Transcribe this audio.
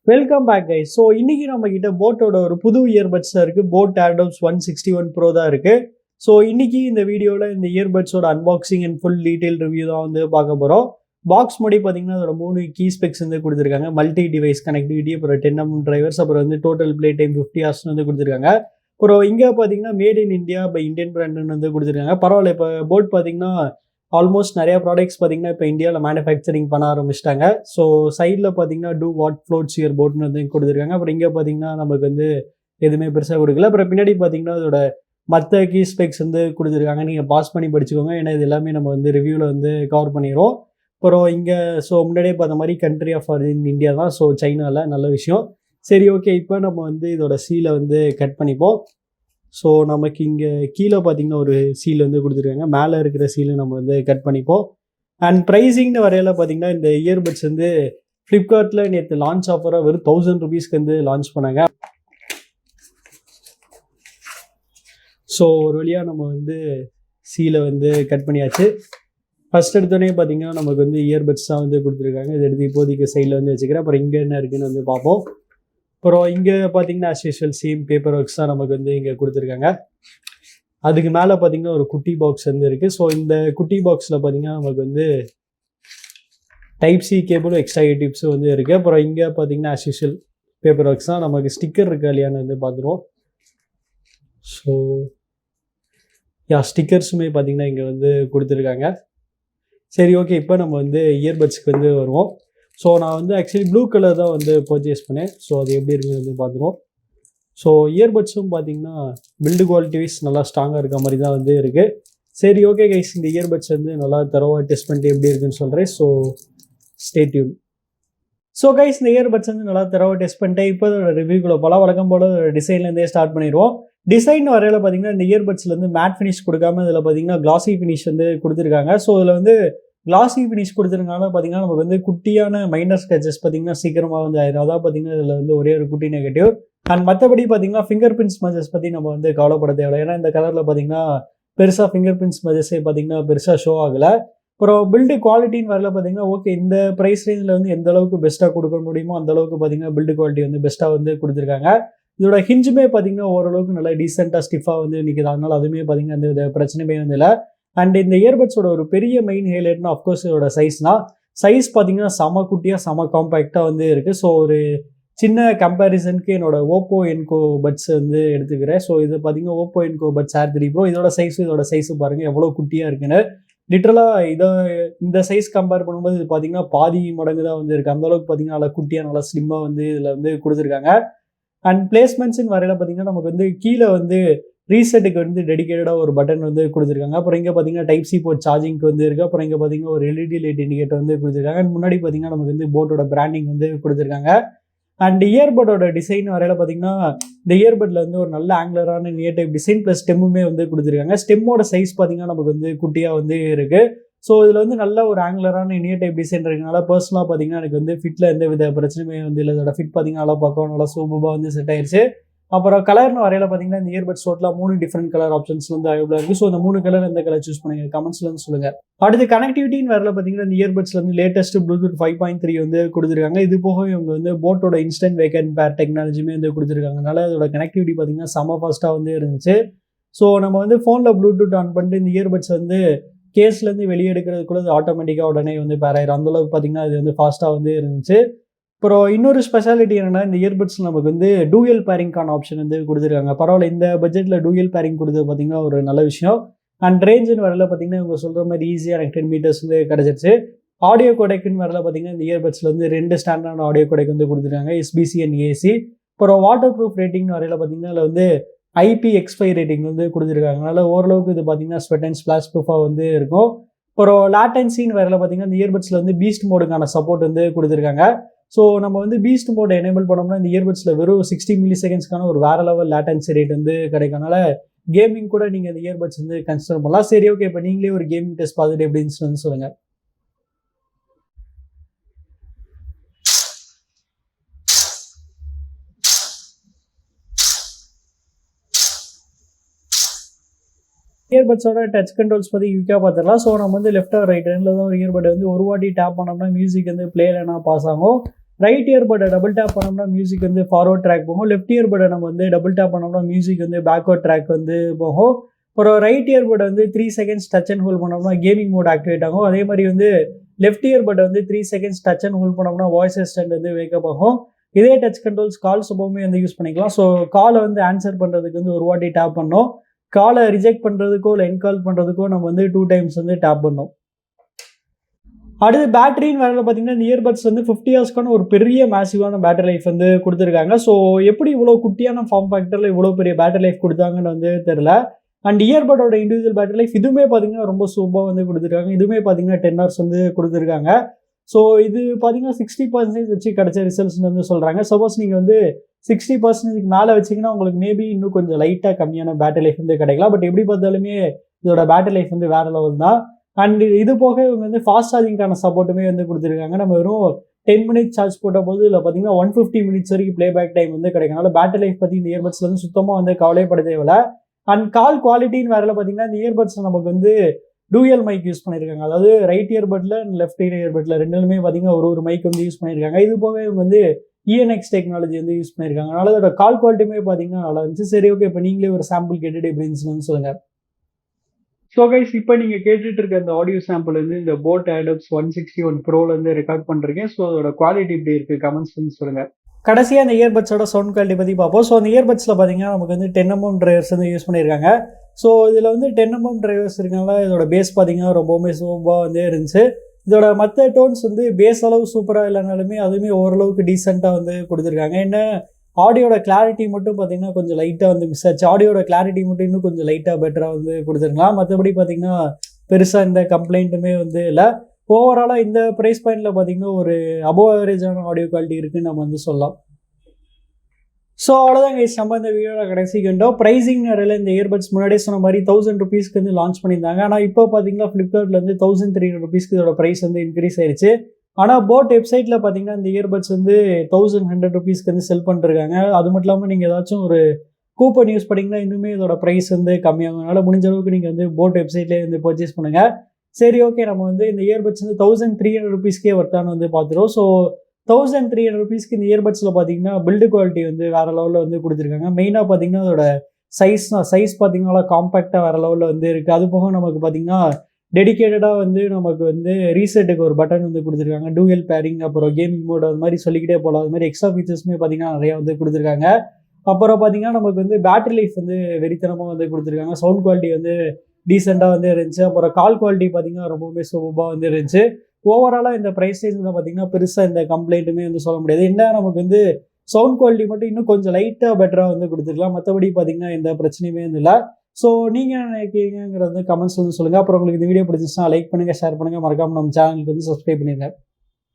Welcome back guys. So இன்னைக்கு நம்ம கிட்ட போட்டோட ஒரு புது இயர்பட்ஸ் இருக்கு. போட் Airdopes 161 Pro தான் இருக்கு. ஸோ இன்னைக்கு இந்த வீடியோவில் இந்த இயர்பட்ஸோட unboxing and full detail review தான் வந்து பார்க்க போகிறோம். பாக்ஸ் முடி பார்த்தீங்கன்னா அதோட 3 கீ ஸ்பெக்ஸ் வந்து கொடுத்துருக்காங்க. மல்டி டிவைஸ் கனெக்டிவிட்டி, அப்புறம் 10mm டிரைவர்ஸ், அப்புறம் வந்து டோட்டல் பிளே டைம் 50 hours வந்து கொடுத்துருக்காங்க. அப்புறம் இங்கே பார்த்தீங்கன்னா made in India by Indian பிராண்டுன்னு வந்து கொடுத்துருக்காங்க. பரவாயில்ல, இப்போ போட் பார்த்தீங்கன்னா ஆல்மோஸ்ட் நிறைய ப்ராடக்ட்ஸ் பார்த்தீங்கன்னா இப்போ இந்தியாவில் மேனுஃபேக்சரிங் பண்ண ஆரம்பிச்சிட்டாங்க. ஸோ சைடில் பார்த்தீங்கன்னா டூ வாட் ஃப்ளோட்ஸ் யுவர் போட்னு வந்து கொடுத்துருக்காங்க. அப்புறம் இங்கே பார்த்தீங்கன்னா நமக்கு வந்து எதுவுமே பெருசாக கொடுக்கல. அப்புறம் பின்னாடி பார்த்தீங்கன்னா அதோட மற்ற கீ ஸ்பெக்ஸ் வந்து கொடுத்துருக்காங்க. நீங்கள் பாஸ் பண்ணி படிச்சுக்கோங்க, ஏன்னா இது எல்லாமே நம்ம வந்து ரிவ்யூவில் வந்து கவர் பண்ணிடுவோம். அப்புறம் இங்கே முன்னாடியே பார்த்த மாதிரி கண்ட்ரி ஆஃப் ஆரிஜின் இந்தியா தான். ஸோ சைனாவில் நல்ல விஷயம். சரி, ஓகே, இப்போ நம்ம வந்து இதோட சீலை வந்து கட் பண்ணிப்போம். ஸோ நமக்கு இங்கே கீழே பார்த்தீங்கன்னா ஒரு சீல் வந்து கொடுத்துருக்காங்க. மேலே இருக்கிற சீலை நம்ம வந்து கட் பண்ணிப்போம். அண்ட் ப்ரைஸிங்னு வரையில் பார்த்தீங்கன்னா இந்த இயர்பட்ஸ் வந்து ஃப்ளிப்கார்ட்டில் நேற்று லான்ச் ஆஃபராக வெறும் 1000 rupeesக்கு வந்து லான்ச் பண்ணாங்க. ஸோ ஒரு வழியாக நம்ம வந்து சீலை வந்து கட் பண்ணியாச்சு. ஃபஸ்ட் எடுத்தோடனே பார்த்தீங்கன்னா நமக்கு வந்து இயர்பட்ஸ் தான் வந்து கொடுத்துருக்காங்க. இதை எடுத்து இப்போதைக்கு சைடில் வந்து வச்சுக்கிறேன். அப்புறம் இங்கே என்ன இருக்குன்னு வந்து பார்ப்போம். அப்புறம் இங்கே பார்த்தீங்கன்னா as usual same paper works தான் நமக்கு வந்து இங்கே கொடுத்துருக்காங்க. அதுக்கு மேலே பார்த்தீங்கன்னா ஒரு குட்டி பாக்ஸ் வந்து இருக்குது. ஸோ இந்த குட்டி பாக்ஸில் பார்த்தீங்கன்னா நமக்கு வந்து டைப் சி கேபிளும் எக்ஸ்ட்ரா டிப்ஸும் வந்து இருக்குது. அப்புறம் இங்கே பார்த்தீங்கன்னா ஆஸ் யூஷுவல் பேப்பர் ஒர்க்ஸ் தான். நமக்கு ஸ்டிக்கர் இருக்கா இல்லையான்னு வந்து பார்த்துருவோம். ஸோ ஸ்டிக்கர்ஸுமே பார்த்தீங்கன்னா இங்கே வந்து கொடுத்துருக்காங்க. சரி, ஓகே, இப்போ நம்ம வந்து இயர்பட்ஸ்க்கு வந்து வருவோம். ஸோ நான் வந்து ஆக்சுவலி ப்ளூ கலர் தான் வந்து பர்ச்சேஸ் பண்ணேன். ஸோ அது எப்படி இருக்குன்னு வந்து பார்த்துருவோம். ஸோ இயர்பட்ஸும் பார்த்தீங்கன்னா பில்டு குவாலிட்டி வைஸ் நல்லா ஸ்ட்ராங்காக இருக்க மாதிரி தான் வந்து இருக்குது. சரி, ஓகே கைஸ், இந்த இயர்பட்ஸ் வந்து நல்லா தரவாக டெஸ்ட் பண்ணிட்டு எப்படி இருக்குன்னு சொல்கிறேன். So stay tune. So guys, இந்த இயர்பட்ஸ் வந்து நல்லா தரவாக டெஸ்ட் பண்ணிட்டேன். இப்போ அதோட ரிவ்யூக்குள்ள போல வழக்கம் போல் டிசைன்லேருந்தே ஸ்டார்ட் பண்ணிடுவோம். டிசைன் வரையில் பார்த்தீங்கன்னா இந்த இயர்பட்ஸில் வந்து மேட் ஃபினிஷ் கொடுக்காம இதில் பார்த்தீங்கன்னா கிளாசி ஃபினிஷ் வந்து கொடுத்துருக்காங்க. ஸோ இதில் வந்து கிளாசி ஃபினிஷ் கொடுத்துருக்கனால பார்த்தீங்கன்னா நமக்கு வந்து குட்டியான மைனர் ஸ்கெச்சஸ் பார்த்தீங்கன்னா சீக்கிரமாக வந்து ஆயிடும். அதான் பார்த்தீங்கன்னா இதில் வந்து ஒரே ஒரு குட்டி நெகட்டிவ். அண்ட் மற்றபடி பார்த்தீங்கன்னா ஃபிங்கர் பிரிண்ட் ஸ்மஜஸ் பற்றி நம்ம வந்து கவலைப்பட தேவை. ஏன்னா இந்த கலரில் பார்த்தீங்கன்னா பெருசாக ஃபிங்கர் பிரிண்ட் ஸ்மஜஸே பார்த்தீங்கன்னா பெருசாக ஷோ ஆகலை. அப்புறம் பில்டு குவாலிட்டின்னு வரல பார்த்தீங்கன்னா ஓகே, இந்த ப்ரைஸ் ரேஞ்சில் வந்து எந்த அளவுக்கு பெஸ்ட்டாக கொடுக்க முடியுமோ அந்த அளவுக்கு பார்த்தீங்கன்னா பில்டு குவாலிட்டி வந்து பெஸ்ட்டாக வந்து கொடுத்துருக்காங்க. இதோட ஹிஞ்சுமே பார்த்தீங்கன்னா ஓரளவுக்கு நல்லா டீசெண்டாக ஸ்டிஃபாக வந்து நிற்கிது. அதனால அதுவுமே பார்த்தீங்கன்னா அந்த பிரச்சனையுமே வந்து இல்லை. அண்ட் இந்த இயர்பட்ஸோட ஒரு பெரிய மெயின் ஹைலைட்னா அஃப்கோர்ஸ் இதோட சைஸ் தான். சைஸ் பார்த்தீங்கன்னா செம குட்டியாக செம காம்பேக்டாக வந்து இருக்குது. ஸோ ஒரு சின்ன கம்பேரிசனுக்கு என்னோட ஓப்போ என்கோ பட்ஸ் வந்து எடுத்துக்கிறேன். ஸோ இது பார்த்தீங்கன்னா Oppo Enco buds Air 3 Pro. இதோட சைஸு பாருங்கள் எவ்வளோ குட்டியாக இருக்குன்னு. லிட்டரலாக இந்த சைஸ் கம்பேர் பண்ணும்போது இது பார்த்தீங்கன்னா பாதி மடங்கு தான் வந்து இருக்குது. அந்தளவுக்கு பார்த்தீங்கன்னா நல்லா குட்டியாக நல்லா ஸ்லிம்மாக வந்து இதில் வந்து கொடுத்துருக்காங்க. அண்ட் பிளேஸ்மெண்ட்ஸ்ன்னு வரையில் பார்த்தீங்கன்னா நமக்கு வந்து கீழே வந்து ரீசெட்டுக்கு வந்து டெடிக்கேட்டடாக ஒரு பட்டன் வந்து கொடுத்துருக்காங்க. அப்புறம் இங்கே பார்த்தீங்கன்னா டைப் சி போர்ட் சார்ஜிங்க்கு வந்து இருக்குது. அப்புறம் இங்கே பார்த்தீங்கன்னா ஒரு எல்இடி லைட் இண்டிகேட்டர் வந்து கொடுத்துருக்காங்க. அண்ட் முன்னாடி பார்த்தீங்கன்னா நமக்கு வந்து போட்டோட பிராண்டிங் வந்து கொடுத்துருக்காங்க. அண்ட் இயர்பட்டோட டிசைன் வரையில் பார்த்தீங்கன்னா இந்த இயர்பட்டில் வந்து ஒரு நல்ல ஆங்குலரான நியர் டைப் டிசைன் ப்ளஸ் ஸ்டெம்முமே வந்து கொடுத்துருக்காங்க. ஸ்டெம்மோட சைஸ் பார்த்தீங்கன்னா நமக்கு வந்து குட்டியாக வந்து இருக்குது. ஸோ இதில் வந்து நல்ல ஒரு ஆங்குலரான நியர் டைப் டிசைன் இருக்கனால பர்சனலாக பார்த்தீங்கன்னா எனக்கு வந்து ஃபிட்டில் எந்த வித பிரச்சனையுமே வந்து இல்லை. இதோட ஃபிட் பார்த்தீங்கன்னா நல்லா பார்க்க நல்லா சூப்பராக வந்து செட் ஆயிடுச்சு. அப்புறம் கலர்னு வரையில் பார்த்தீங்கன்னா இந்த இயர்பட்ஸ் டோட்டலாக 3 டிஃப்ரெண்ட் கலர் ஆப்ஷன்ஸ் வந்து அவைலபிளாக இருக்குது. ஸோ இந்த 3 கலர் எந்த கலர் சூஸ் பண்ணுங்க கமெண்ட்ஸ்ல வந்து சொல்லுங்கள். அடுத்து கனெக்டிவிட்டின்னு வரையில் பார்த்தீங்கன்னா இந்த இயர்பட்ஸ்ல வந்து லேட்டஸ்ட் ப்ளூடூத் 5.3 வந்து கொடுத்துருக்காங்க. இது போக இவங்க வந்து போட்டோட இன்ஸ்டன்ட் வேக் அண்ட் பேர் டெக்னாலஜியுமே வந்து கொடுத்துருக்காங்கனால அதோட கனெக்டிவிட்டி பார்த்தீங்கன்னா செம ஃபாஸ்ட்டாக வந்து இருந்துச்சு. ஸோ நம்ம வந்து ஃபோனில் ப்ளூடூத் ஆன் பண்ணிட்டு இந்த இயர்பட்ஸ் வந்து கேஸ்லேருந்து வெளியே எடுக்கிறதுக்குள்ள அது ஆட்டோமேட்டிக்காக உடனே வந்து பேர் ஆயிரும். அந்தளவுக்கு பார்த்தீங்கன்னா அது வந்து ஃபாஸ்ட்டாக வந்து இருந்துச்சு. அப்புறம் இன்னொரு ஸ்பெஷாலிட்டி என்னென்னா இந்த இயர்பட்ஸில் நமக்கு வந்து டூயல் பேரிங்கான ஆப்ஷன் வந்து கொடுத்துருக்காங்க. பரவாயில்ல, இந்த பட்ஜெட்டில் டூயல் பேரிங் கொடுத்தது பார்த்தீங்கன்னா ஒரு நல்ல விஷயம். அண்ட் ரேஞ்சுன்னு வரல பார்த்தீங்கன்னா இவங்க சொல்கிற மாதிரி ஈஸியாக 10 meters வந்து கிடச்சிருச்சு. ஆடியோ கோடெக்குன்னு வரல பார்த்தீங்கன்னா இந்த இயர்பட்ஸில் வந்து 2 ஸ்டாண்டர்டான ஆடியோ கோடெக் வந்து கொடுத்துருக்காங்க, எஸ்பிசி அண்ட் ஏசி. அப்புறம் வாட்டர் ப்ரூஃப் ரேட்டிங்னு வரையில் பார்த்தீங்கன்னா அதில் வந்து IPX5 ரேட்டிங் வந்து கொடுத்துருக்காங்க. அதனால் ஓரளவுக்கு இது பார்த்தீங்கன்னா ஸ்வெட் அண்ட் ஸ்பிளாஷ் ப்ரூஃபாக வந்து இருக்கும். அப்புறம் லேட்டன்சின்னு வரையில் பார்த்தீங்கன்னா இந்த இயர்பட்ஸில் வந்து பீஸ்ட் மோடுக்கான சப்போர்ட் வந்து கொடுத்துருக்காங்க. ஸோ நம்ம வந்து பீஸ்ட் மோட் எனேபிள் பண்ணோம்னா இந்த இயர்பட்ஸில் வெறும் 60 millisecondsக்கான ஒரு வேற லெவல் லேட்டன்சி ரேட் வந்து கிடைக்கிறனால கேமிங் கூட நீங்கள் இந்த இயர்பட்ஸ் வந்து கன்சிடர் பண்ணலாம். சரி, ஓகே, இப்போ நீங்களே ஒரு கேமிங் டெஸ்ட் பார்த்துட்டு எப்படின்னு வந்து சொல்லுங்கள். இயர்பட்ஸோட டச் கண்ட்ரோல்ஸ் பற்றி யூக்காக பார்த்துடலாம். ஸோ நம்ம வந்து லெஃப்ட் ஆர் ரைட் ரெண்டில் தான் ஒரு இயர்பட் வந்து ஒரு வாட்டி டேப் பண்ணோம்னா மியூசிக் வந்து பிளேலனா பாஸ் ஆகும். ரைட் இயர்பட்டை டபுள் டேப் பண்ணோம்னா மியூசிக் வந்து ஃபார்வர்ட் ட்ராக் போகும். லெஃப்ட் இயர்பட்டை நம்ம வந்து டபுள் டேப் பண்ணோம்னா மியூசிக் வந்து பேக்வர்ட் ட்ராக் வந்து போகும். அப்புறம் ரைட் இயர்பட்டை வந்து 3 செகண்ட்ஸ் டச் அண்ட் ஹோல்ட் பண்ணோம்னா கேமிங் மோட் ஆக்டிவேட் ஆகும். அதே மாதிரி வந்து லெஃப்ட் இயர்பட்டை வந்து 3 செகண்ட்ஸ் டச் அண்ட் ஹோல்ட் பண்ணோம்னா வாய்ஸ் அசிஸ்டன்ட் வந்து வேக்கப் ஆகும். இதே டச் கண்ட்ரோல்ஸ் கால்ஸ் எப்பவுமே வந்து யூஸ் பண்ணிக்கலாம். ஸோ காலை வந்து ஆன்சர் பண்ணுறதுக்கு வந்து ஒரு வாட்டி டேப் பண்ணோம். காலை ரிஜெக்ட் பண்ணுறதுக்கோ இல்லை என்கால் பண்ணுறதுக்கோ நம்ம வந்து 2 டைம்ஸ் வந்து டேப் பண்ணோம். அடுத்து பேட்டரின்னு வரல பார்த்தீங்கன்னா இந்த இயர்பட்ஸ் வந்து 50 ஹவர்ஸ்க்கான ஒரு பெரிய மேசிவான பேட்டரி லைஃப் வந்து கொடுத்துருக்காங்க. ஸோ எப்படி இவ்வளோ குட்டியான ஃபார்ம் ஃபேக்டரில் இவ்வளோ பெரிய பேட்டரி லைஃப் கொடுத்தாங்கன்னு வந்து தெரியல. அண்ட் இயர்பட்டோட இண்டிவிஜுவல் பேட்டரி லைஃப் இதுவுமே பார்த்தீங்கன்னா ரொம்ப சூப்பராக வந்து கொடுத்துருக்காங்க. இதுவுமே பார்த்தீங்கன்னா 10 ஹவர்ஸ் வந்து கொடுத்துருக்காங்க. ஸோ இது பார்த்தீங்கன்னா 60% வச்சு கிடைச்ச ரிசல்ட்ஸ்னு வந்து சொல்கிறாங்க. சப்போஸ் நீங்கள் வந்து 60% மேலே வச்சிங்கன்னா உங்களுக்கு மேபி இன்னும் கொஞ்சம் லைட்டாக கம்மியான பேட்டரி லைஃப் வந்து கிடைக்கலாம். பட் எப்படி பார்த்தாலுமே இதோட பேட்டரி லைஃப் வந்து வேறு லெவல் தான். அண்ட் இது போக இவங்க வந்து ஃபாஸ்ட் சார்ஜிங்கான சப்போர்ட்டுமே வந்து கொடுத்துருக்காங்க. நம்ம வெறும் 10 மினிட்ஸ் சார்ஜ் போட்ட போது இல்லை பார்த்தீங்கன்னா 150 மினிட்ஸ் வரைக்கும் ப்ளே பேக் டைம் வந்து கிடைக்கும். அதனால பேட்டரி லைஃப் பற்றி இந்த இயர்பட்ஸில் வந்து சுத்தமாக வந்து கவலைப்பட தேவையில்லை. அண்ட் கால் குவாலிட்டின்னு வேற பார்த்தீங்கன்னா இந்த இயர்பட்ஸ் நமக்கு வந்து டூயல் மைக் யூஸ் பண்ணியிருக்காங்க. அதாவது ரைட் இயர்பட்ல லெஃப்ட் இயர்பட்ல ரெண்டுலுமே பார்த்தீங்கன்னா ஒரு மைக் வந்து யூஸ் பண்ணியிருக்காங்க. இது போக இவங்க வந்து இஎன்எக்ஸ் டெக்னாலஜி வந்து யூஸ் பண்ணியிருக்காங்க. அதனால அதோட கால் குவாலிட்டியுமே பார்த்தீங்கன்னா நல்லா இருந்துச்சு. சரி ஓகே, இப்போ நீங்களே ஒரு சாம்பிள் கேட்டுட்டு எப்படி இருந்துச்சுன்னு சொல்லுங்க. ஸோ கைஸ், இப்போ நீங்கள் கேட்டுட்டு இருக்க அந்த ஆடியோ சாம்பிள் வந்து இந்த போட் Airdopes 161 Proல இருந்து ரெக்கார்ட் பண்ணுறீங்க. ஸோ அதோட குவாலிட்டி எப்படி இருக்குது கமெண்ட்ஸ் பண்ணி சொல்லுங்கள். கடைசியாக அந்த இயர்பட்ஸோட சவுண்ட் குவாலிட்டி பற்றி பார்ப்போம். ஸோ அந்த இயர்பட்ஸில் பார்த்தீங்கன்னா நமக்கு வந்து 10mm டிரைவர்ஸ் வந்து யூஸ் பண்ணியிருக்காங்க. ஸோ இதில் வந்து 10mm டிரைவர்ஸ் இருக்கனால இதோட பேஸ் பார்த்தீங்கன்னா ரொம்பவுமே சூப்பராக வந்து இருந்துச்சு. இதோட மற்ற டோன்ஸ் வந்து பேஸ் அளவு சூப்பராக இல்லைனாலுமே அதுவுமே ஓரளவுக்கு டீசெண்டாக வந்து கொடுத்துருக்காங்க. என்ன ஆடியோட கிளாரிட்டி மட்டும் பார்த்தீங்கன்னா கொஞ்சம் லைட்டாக வந்து மிஸ் ஆச்சு. ஆடியோட கிளாரிட்டி மட்டும் இன்னும் கொஞ்சம் லைட்டாக பெட்டராக வந்து கொடுத்துருக்கலாம். மற்றபடி பார்த்தீங்கன்னா பெருசாக இந்த கம்ப்ளைண்ட்டுமே வந்து இல்லை. ஓவராலாக இந்த ப்ரைஸ் பாயிண்டில் பார்த்தீங்கன்னா ஒரு அபோவ் ஆவரேஜான ஆடியோ குவாலிட்டி இருக்குன்னு நம்ம வந்து சொல்லலாம். ஸோ அவ்வளோதான் கைஸ், நம்ம இந்த வீடியோட கடைசி கண்டோம். ப்ரைஸிங் நிறைய இந்த இயர்பட்ஸ் முன்னாடியே சொன்ன மாதிரி 1000 rupeesக்கு வந்து லான்ச் பண்ணியிருந்தாங்க. ஆனால் இப்போ பார்த்தீங்கன்னா ஃப்ளிப்கார்ட்டில் வந்து 1300 rupeesக்கு இதோட ப்ரைஸ் வந்து இன்க்ரீஸ் ஆயிடுச்சு. ஆனால் போட் வெப்சைட்டில் பார்த்தீங்கன்னா இந்த இயர்பட்ஸ் வந்து 1100 rupeesக்கு வந்து செல் பண்ணிருக்காங்க. அது மட்டும் இல்லாமல் நீங்கள் ஏதாச்சும் ஒரு கூப்பன் யூஸ் பண்ணிங்கன்னா இன்னுமே இதோட ப்ரைஸ் வந்து கம்மியாகும். அதனால் முடிஞ்ச அளவுக்கு நீங்கள் வந்து போட் வெப்சைட்லேயே வந்து பர்ச்சேஸ் பண்ணுங்கள். சரி ஓகே, நம்ம வந்து இந்த இயர்பட்ஸ் வந்து 1300 rupeesக்கே வர்த்தான்னு வந்து பார்த்துருவோம். ஸோ 1300 rupeesக்கு இந்த இயர்பட்ஸில் பார்த்தீங்கன்னா பில்டு குவாலிட்டி வந்து வேறு லெவலில் வந்து கொடுத்துருக்காங்க. மெயினாக பார்த்தீங்கன்னா அதோட சைஸ் பார்த்தீங்கன்னா காம்பேக்டாக வேறு லெவலில் வந்து இருக்குது. அது போக நமக்கு பார்த்தீங்கன்னா டெடிக்கேட்டடாக வந்து நமக்கு வந்து ரீசெட்டுக்கு ஒரு பட்டன் வந்து கொடுத்துருக்காங்க. டூயல் பேரிங், அப்புறம் கேமிங் மோட், அது மாதிரி சொல்லிக்கிட்டே போகலாம். அது மாதிரி எக்ஸ்ட்ரா ஃபீச்சர்ஸுமே பார்த்தீங்கன்னா நிறையா வந்து கொடுத்துருக்காங்க. அப்புறம் பார்த்தீங்கன்னா நமக்கு வந்து பேட்டரி லைஃப் வந்து வெறித்தனமாக வந்து கொடுத்துருக்காங்க. சவுண்ட் குவாலிட்டி வந்து டீசெண்டாக வந்து இருந்துச்சு. அப்புறம் கால் குவாலிட்டி பார்த்தீங்கன்னா ரொம்பவுமே சூப்பராக வந்து இருந்துச்சு. ஓவராலாக இந்த ப்ரைஸ் ரேஞ்சில் பார்த்தீங்கன்னா பெருசாக இந்த கம்ப்ளைண்ட்டுமே வந்து சொல்ல முடியாது. என்ன நமக்கு வந்து சவுண்ட் குவாலிட்டி மட்டும் இன்னும் கொஞ்சம் லைட்டாக பெட்டராக வந்து கொடுத்துருக்கலாம். மற்றபடி பார்த்தீங்கன்னா எந்த பிரச்சனையுமே வந்து இல்லை. ஸோ நீங்கள் என்ன நினைக்கிறீங்கிறது வந்து கமெண்ட்ஸ் வந்து சொல்லுங்கள். அப்புறம் உங்களுக்கு இந்த வீடியோ பிடிச்சிச்சுன்னா லைக் பண்ணுங்கள், ஷேர் பண்ணுங்கள், மறக்காமல் நம்ம சேனலுக்கு வந்து சப்ஸ்கிரைப் பண்ணிடுங்க.